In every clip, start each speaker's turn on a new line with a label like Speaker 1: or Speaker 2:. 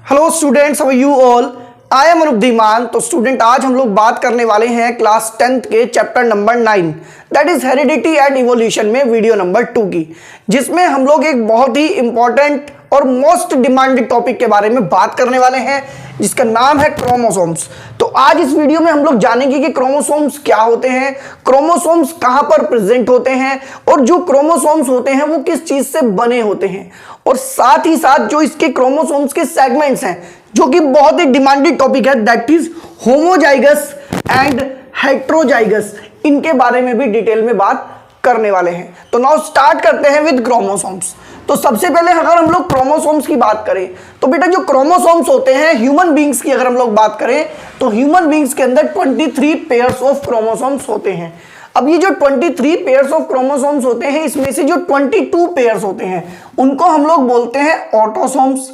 Speaker 1: Hello students, how are you all. I am Anuddiman. तो student, आज हम लोग बात करने वाले हैं क्लास 10th के chapter number 9 that is heredity and evolution में वीडियो नंबर 2 की, जिसमें हम लोग एक बहुत ही इंपॉर्टेंट और मोस्ट डिमांडेड टॉपिक के बारे में बात करने वाले हैं, जिसका नाम है क्रोमोसोम्स। तो आज इस वीडियो में हम लोग जानेंगे कि क्रोमोसोम्स क्या होते हैं, क्रोमोसोम्स कहां पर प्रेजेंट होते हैं, और जो क्रोमोसोम्स होते हैं वो किस चीज से बने होते हैं, और साथ ही साथ जो इसके क्रोमोसोम्स के सेगमेंट्स हैं, जो कि बहुत ही डिमांडेड टॉपिक है, that is homozygous and heterozygous, इनके बारे में भी डिटेल में बात करने वाले हैं। तो नाउ स्टार्ट करते हैं विद क्रोमोसोम्स। तो सबसे पहले अगर हम लोग क्रोमोसोम्स की बात करें तो बेटा जो क्रोमोसोम्स होते हैं ह्यूमन बींग्स की, अगर हम लोग बात करें तो ह्यूमन बींग्स के अंदर 23 पेयर्स ऑफ क्रोमोसोम्स होते हैं। अब ये जो 23 पेयर्स ऑफ क्रोमोसोम्स होते हैं, इसमें से जो 22 पेयर्स होते हैं उनको हम लोग बोलते हैं ऑटोसोम्स,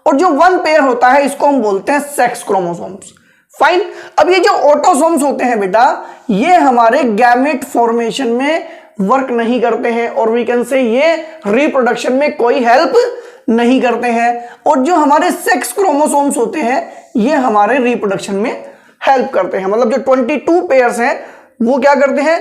Speaker 1: और जो 1 पेयर होता है इसको हम बोलते हैं सेक्स क्रोमोसोम्स। फाइन। अब ये जो ऑटोसोम्स होते हैं बेटा, ये हमारे गैमेट फॉर्मेशन में वर्क नहीं करते हैं, और वी कैन से ये रिप्रोडक्शन में कोई हेल्प नहीं करते हैं। और जो हमारे सेक्स क्रोमोसोम्स होते हैं ये हमारे रिप्रोडक्शन में हेल्प करते हैं। मतलब जो 22 पेयर्स हैं वो क्या करते हैं,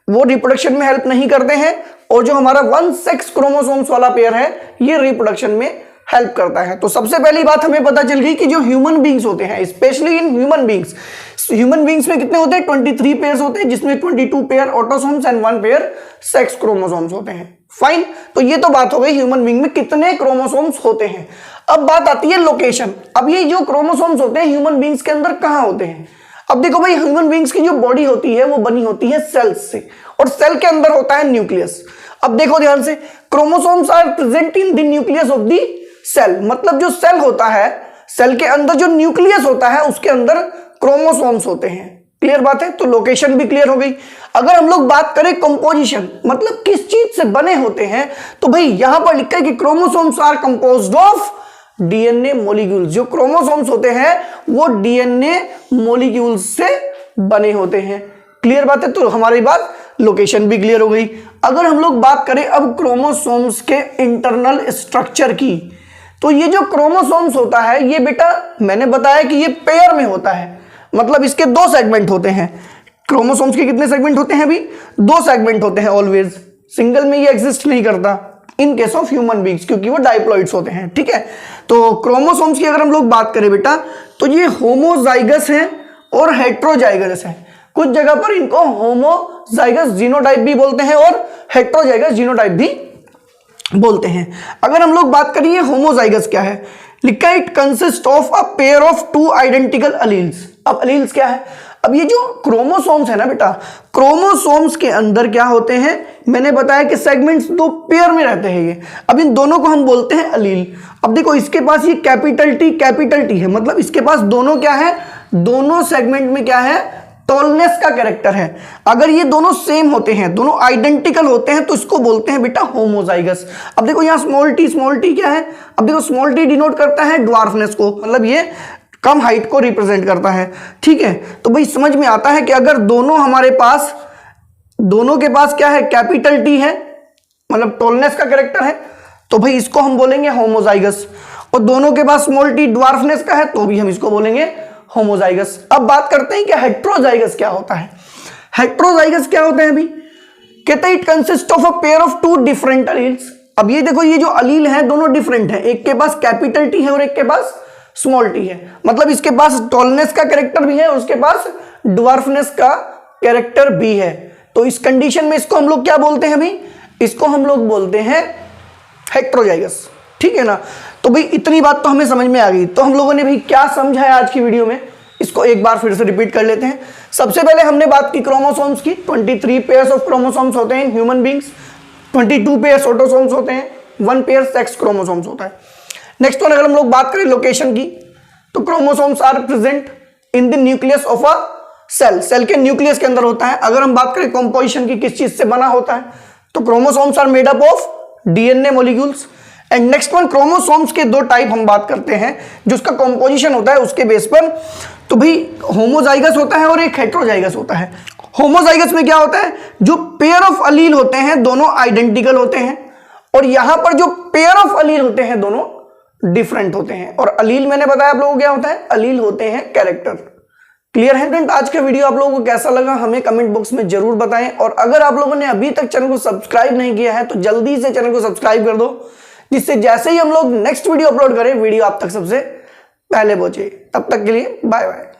Speaker 1: वो रिप्रोडक्शन में हेल्प नहीं करते हैं, और जो हमारा 1 सेक्स क्रोमोसोम्स वाला पेयर है ये रिप्रोडक्शन में हेल्प करता है। तो सबसे पहली बात हमें पता चल गई कि जो ह्यूमन बींग्स होते हैं, स्पेशली इन ह्यूमन बींग्स में कितने होते हैं, 23 पेयर्स होते हैं, जिसमें 22 pair autosomes and 1 pair sex chromosomes होते हैं। फाइन। तो ये तो बात हो गई ह्यूमन बींग में कितने क्रोमोसोम्स होते हैं। अब बात आती है लोकेशन। अब ये जो क्रोमोसोम्स होते हैं ह्यूमन बींग्स के अंदर कहां होते हैं। अब देखो भाई, ह्यूमन बींग्स की जो बॉडी होती है वो बनी होती है सेल्स से, और सेल के अंदर होता है न्यूक्लियस। अब देखो ध्यान से, chromosomes are present in the nucleus of the cell. मतलब जो सेल होता है, सेल के अंदर जो न्यूक्लियस होता है उसके अंदर क्रोमोसोम्स होते हैं। क्लियर बात है। तो लोकेशन भी क्लियर हो गई। अगर हम लोग बात करें कंपोजिशन, मतलब किस चीज से बने होते हैं, तो भाई यहां पर लिखा है कि chromosomes are composed of DNA molecules. जो क्रोमोसोम्स होते हैं वो डीएनए मॉलिक्यूल्स से बने होते हैं। क्लियर बात है। तो हमारी बात लोकेशन भी क्लियर हो गई। अगर हम लोग बात करें अब क्रोमोसोम्स के इंटरनल स्ट्रक्चर की, तो ये जो क्रोमोसोम्स होता है ये बेटा मैंने बताया कि ये पेयर में होता है। मतलब इसके 2 सेगमेंट होते हैं। क्रोमोसोम्स के कितने सेगमेंट होते हैं अभी, 2 सेगमेंट होते हैं ऑलवेज। सिंगल में ये एग्जिस्ट नहीं करता in case of human beings, क्योंकि वो डाइप्लॉइड्स होते हैं। ठीक है। तो क्रोमोसोम्स की अगर हम लोग बात करें बेटा, तो ये होमोजाइगस है और हेट्रोजाइगस है। कुछ जगह पर इनको होमोजाइगस जीनोटाइप भी बोलते हैं और हेट्रोजाइगस जीनोटाइप भी बोलते हैं। अगर हम लोग बात करिए होमोजाइगस क्या है, लिखा है it consist of a pair of 2 identical alleles. अब अलील्स क्या है, अब ये जो क्रोमोसोम्स है ना बेटा, क्रोमोसोम्स के अंदर क्या होते हैं, मैंने बताया कि सेगमेंट्स 2 पेयर में रहते हैं ये। अब इन दोनों को हम बोलते हैं अलील। अब देखो इसके पास ये कैपिटल टी है, मतलब इसके पास दोनों क्या है, दोनों सेगमेंट में क्या है, टॉलनेस का कैरेक्टर है। अगर ये दोनों सेम होते हैं, दोनों आइडेंटिकल होते हैं, तो इसको बोलते हैं बेटा होमोजाइगस। अब देखो यहाँ स्मॉल टी क्या है, अब देखो स्मॉल टी डिनोट करता है ड्वार्फनेस को, मतलब ये कम हाइट को रिप्रेजेंट करता है। ठीक है। तो भाई समझ में आता है कि अगर दोनों हमारे पास, दोनों के पास क्या है, कैपिटल टी है, मतलब टॉलनेस का कैरेक्टर है, तो भाई इसको हम बोलेंगे होमोजाइगस। और दोनों के पास स्मॉल टी ड्वार्फनेस का है, तो भी हम इसको बोलेंगे होमोजाइगस। अब बात करते हैं कि हेट्रोजाइगस क्या होता है। हेट्रोजाइगस क्या होता है अभी, कहते हैं it consist of a pair of 2 different alleles. अब ये देखो, ये जो अलील है दोनों डिफरेंट है, एक के पास कैपिटल टी है और एक के पास स्मॉल टी है। मतलब इसके पास टॉलनेस का कैरेक्टर भी है और उसके पास ड्वार्फनेस का कैरेक्टर भी है। तो इस कंडीशन में इसको हम लोग क्या बोलते हैं अभी, इसको हम लोग बोलते हैं हेट्रोजाइगस। ठीक है ना। तो भाई इतनी बात तो हमें समझ में आ गई। तो हम लोगों ने भाई क्या समझा है आज की वीडियो में, इसको एक बार फिर से रिपीट कर लेते हैं। सबसे पहले हमने बात की क्रोमोसोम्स की। 23 पेयर्स ऑफ क्रोमोसोम्स होते हैं ह्यूमन बींग्स, 22 पेयर्स ऑटोसोम्स होते हैं, 1 पेयर सेक्स क्रोमोसोम्स होता है। नेक्स्ट वन, अगर हम लोग बात करें लोकेशन की, तो chromosomes are present in the nucleus of a cell. Cell के न्यूक्लियस के अंदर होता है। अगर हम बात करें कंपोजिशन की, किस चीज से बना होता है, तो chromosomes are made up of DNA molecules. And next one, chromosomes के 2 टाइप हम बात करते हैं जो उसका कंपोजिशन होता है उसके बेस पर। तो भाई होमोजाइगस होता है और एक हेट्रोजाइगस होता है। होमोजाइगस में क्या होता है, जो पेयर ऑफ अलील होते हैं दोनों आइडेंटिकल होते हैं, और यहां पर जो पेयर ऑफ अलील होते हैं दोनों डिफरेंट होते हैं। और अलील मैंने बताया आप लोगों को क्या होता है, अलील होते हैं कैरेक्टर। क्लियर है फ्रेंड? आज का वीडियो आप लोगों को कैसा लगा हमें कमेंट बॉक्स में जरूर बताएं। और अगर आप लोगों ने अभी तक चैनल को सब्सक्राइब नहीं किया है तो जल्दी से चैनल को सब्सक्राइब कर दो, जिससे जैसे ही हम लोग नेक्स्ट वीडियो अपलोड करें वीडियो आप तक सबसे पहले पहुंचे। तब तक के लिए बाय बाय।